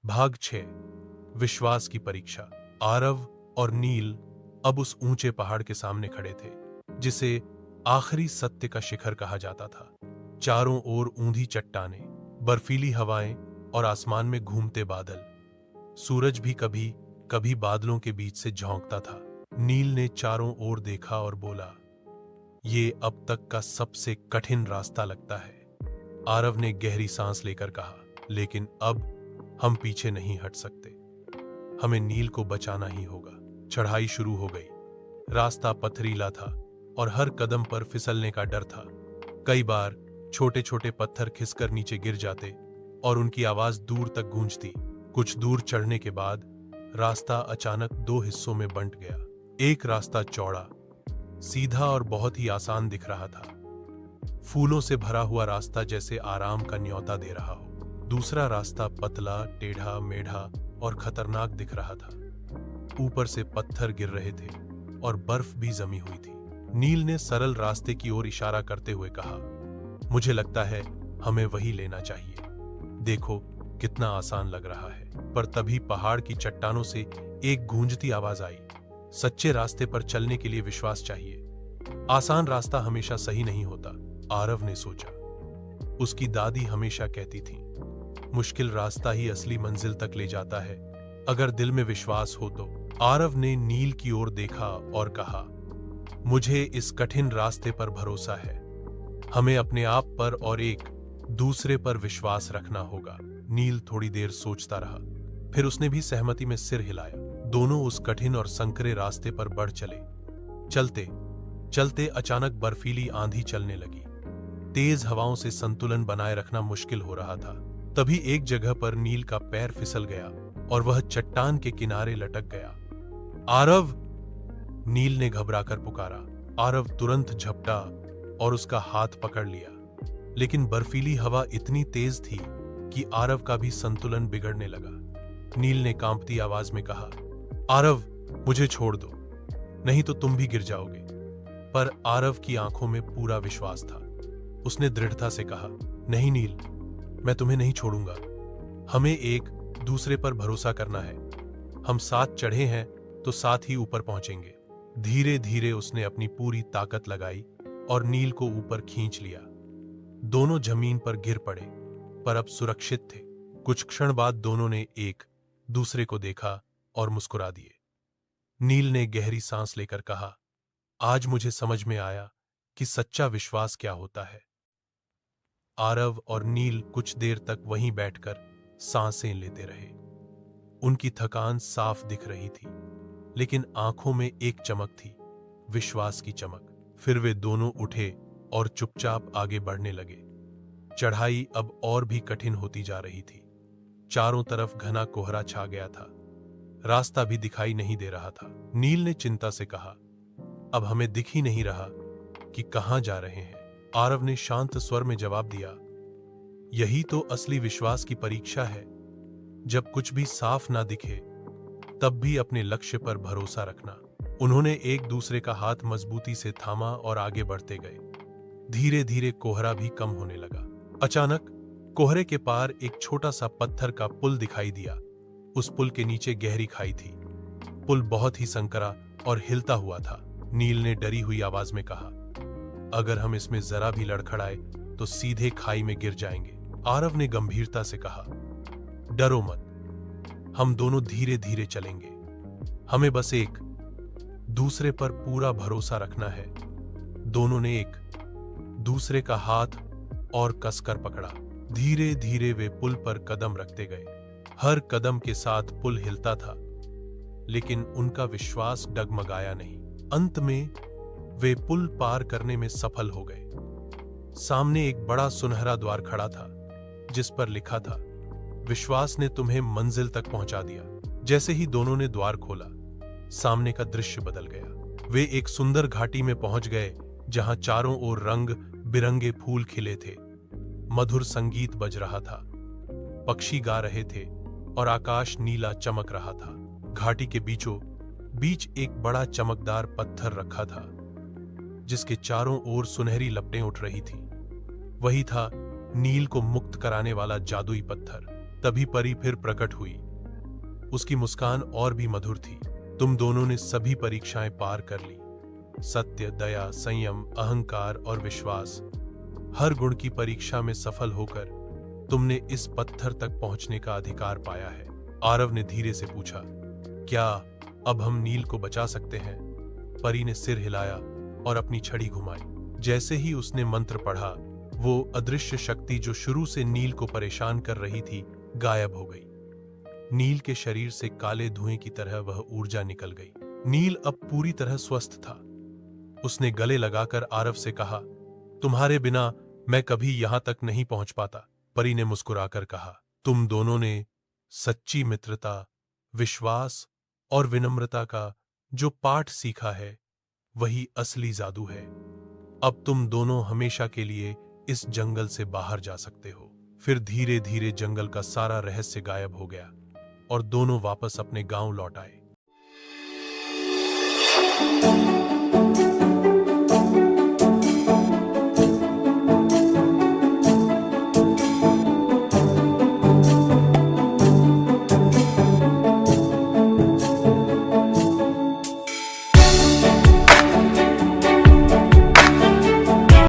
भाग 6 विश्वास की परीक्षा। आरव और नील अब उस ऊंचे पहाड़ के सामने खड़े थे जिसे आखिरी सत्य का शिखर कहा जाता था। चारों ओर ऊंधी चट्टानें, बर्फीली हवाएं और आसमान में घूमते बादल। सूरज भी कभी कभी बादलों के बीच से झोंकता था। नील ने चारों ओर देखा और बोला, ये अब तक का सबसे कठिन रास्ता लगता है। आरव ने गहरी सांस लेकर कहा, लेकिन अब हम पीछे नहीं हट सकते। हमें नील को बचाना ही होगा। चढ़ाई शुरू हो गई। रास्ता पथरीला था और हर कदम पर फिसलने का डर था। कई बार छोटे छोटे पत्थर खिसकर नीचे गिर जाते और उनकी आवाज दूर तक गूंजती। कुछ दूर चढ़ने के बाद रास्ता अचानक दो हिस्सों में बंट गया। एक रास्ता चौड़ा, सीधा और बहुत ही आसान दिख रहा था, फूलों से भरा हुआ रास्ता जैसे आराम का न्योता दे रहा हो। दूसरा रास्ता पतला, टेढ़ा मेढ़ा और खतरनाक दिख रहा था। ऊपर से पत्थर गिर रहे थे और बर्फ भी जमी हुई थी। नील ने सरल रास्ते की ओर इशारा करते हुए कहा, मुझे लगता है हमें वही लेना चाहिए। देखो कितना आसान लग रहा है। पर तभी पहाड़ की चट्टानों से एक गूंजती आवाज आई, सच्चे रास्ते पर चलने के लिए विश्वास चाहिए। आसान रास्ता हमेशा सही नहीं होता। आरव ने सोचा, उसकी दादी हमेशा कहती थी, मुश्किल रास्ता ही असली मंजिल तक ले जाता है, अगर दिल में विश्वास हो तो। आरव ने नील की ओर देखा और कहा, मुझे इस कठिन रास्ते पर भरोसा है। हमें अपने आप पर और एक दूसरे पर विश्वास रखना होगा। नील थोड़ी देर सोचता रहा, फिर उसने भी सहमति में सिर हिलाया। दोनों उस कठिन और संकरे रास्ते पर बढ़ चले। चलते चलते अचानक बर्फीली आंधी चलने लगी। तेज हवाओं से संतुलन बनाए रखना मुश्किल हो रहा था। तभी एक जगह पर नील का पैर फिसल गया और वह चट्टान के किनारे लटक गया। आरव! नील ने घबराकर पुकारा। आरव तुरंत झपटा और उसका हाथ पकड़ लिया, लेकिन बर्फीली हवा इतनी तेज थी कि आरव का भी संतुलन बिगड़ने लगा। नील ने कांपती आवाज में कहा, आरव, मुझे छोड़ दो, नहीं तो तुम भी गिर जाओगे। पर आरव की आंखों में पूरा विश्वास था। उसने दृढ़ता से कहा, नहीं नील, मैं तुम्हें नहीं छोड़ूंगा। हमें एक दूसरे पर भरोसा करना है। हम साथ चढ़े हैं तो साथ ही ऊपर पहुंचेंगे। धीरे धीरे उसने अपनी पूरी ताकत लगाई और नील को ऊपर खींच लिया। दोनों जमीन पर गिर पड़े, पर अब सुरक्षित थे। कुछ क्षण बाद दोनों ने एक दूसरे को देखा और मुस्कुरा दिए। नील ने गहरी सांस लेकर कहा, आज मुझे समझ में आया कि सच्चा विश्वास क्या होता है। आरव और नील कुछ देर तक वहीं बैठकर सांसें लेते रहे। उनकी थकान साफ दिख रही थी, लेकिन आंखों में एक चमक थी, विश्वास की चमक। फिर वे दोनों उठे और चुपचाप आगे बढ़ने लगे। चढ़ाई अब और भी कठिन होती जा रही थी। चारों तरफ घना कोहरा छा गया था। रास्ता भी दिखाई नहीं दे रहा था। नील ने चिंता से कहा, अब हमें दिख ही नहीं रहा कि कहां जा रहे हैं। आरव ने शांत स्वर में जवाब दिया, यही तो असली विश्वास की परीक्षा है। जब कुछ भी साफ ना दिखे तब भी अपने लक्ष्य पर भरोसा रखना। उन्होंने एक दूसरे का हाथ मजबूती से थामा और आगे बढ़ते गए। धीरे धीरे कोहरा भी कम होने लगा। अचानक कोहरे के पार एक छोटा सा पत्थर का पुल दिखाई दिया। उस पुल के नीचे गहरी खाई थी। पुल बहुत ही संकरा और हिलता हुआ था। नील ने डरी हुई आवाज में कहा, अगर हम इसमें जरा भी लड़खड़ाए तो सीधे खाई में गिर जाएंगे। आरव ने गंभीरता से कहा, डरो मत, हम दोनों धीरे धीरे चलेंगे। हमें बस एक दूसरे पर पूरा भरोसा रखना है। दोनों ने एक दूसरे का हाथ और कसकर पकड़ा। धीरे धीरे वे पुल पर कदम रखते गए। हर कदम के साथ पुल हिलता था, लेकिन उनका विश्वास डगमगाया नहीं। अंत में वे पुल पार करने में सफल हो गए। सामने एक बड़ा सुनहरा द्वार खड़ा था, जिस पर लिखा था, विश्वास ने तुम्हें मंजिल तक पहुंचा दिया। जैसे ही दोनों ने द्वार खोला, सामने का दृश्य बदल गया। वे एक सुंदर घाटी में पहुंच गए, जहां चारों ओर रंग बिरंगे फूल खिले थे। मधुर संगीत बज रहा था, पक्षी गा रहे थे और आकाश नीला चमक रहा था। घाटी के बीचों बीच एक बड़ा चमकदार पत्थर रखा था, जिसके चारों ओर सुनहरी लपटें उठ रही थीं। वही था नील को मुक्त कराने वाला जादुई पत्थर। तभी परी फिर प्रकट हुई। उसकी मुस्कान और भी मधुर थी। तुम दोनों ने सभी परीक्षाएं पार कर ली। सत्य, दया, संयम, अहंकार और विश्वास, हर गुण की परीक्षा में सफल होकर तुमने इस पत्थर तक पहुंचने का अधिकार पाया है। आरव ने धीरे से पूछा, क्या अब हम नील को बचा सकते हैं? परी ने सिर हिलाया और अपनी छड़ी घुमाई। जैसे ही उसने मंत्र पढ़ा, वो अदृश्य शक्ति जो शुरू से नील को परेशान कर रही थी, गायब हो गई। नील के शरीर से काले धुएं की तरह वह ऊर्जा निकल गई। नील अब पूरी तरह स्वस्थ था। उसने गले लगाकर आरव से कहा, तुम्हारे बिना मैं कभी यहां तक नहीं पहुंच पाता। परी ने मुस्कुराकर कहा, तुम दोनों ने सच्ची मित्रता, विश्वास और विनम्रता का जो पाठ सीखा है, वही असली जादू है। अब तुम दोनों हमेशा के लिए इस जंगल से बाहर जा सकते हो। फिर धीरे धीरे जंगल का सारा रहस्य गायब हो गया और दोनों वापस अपने गांव लौट आए।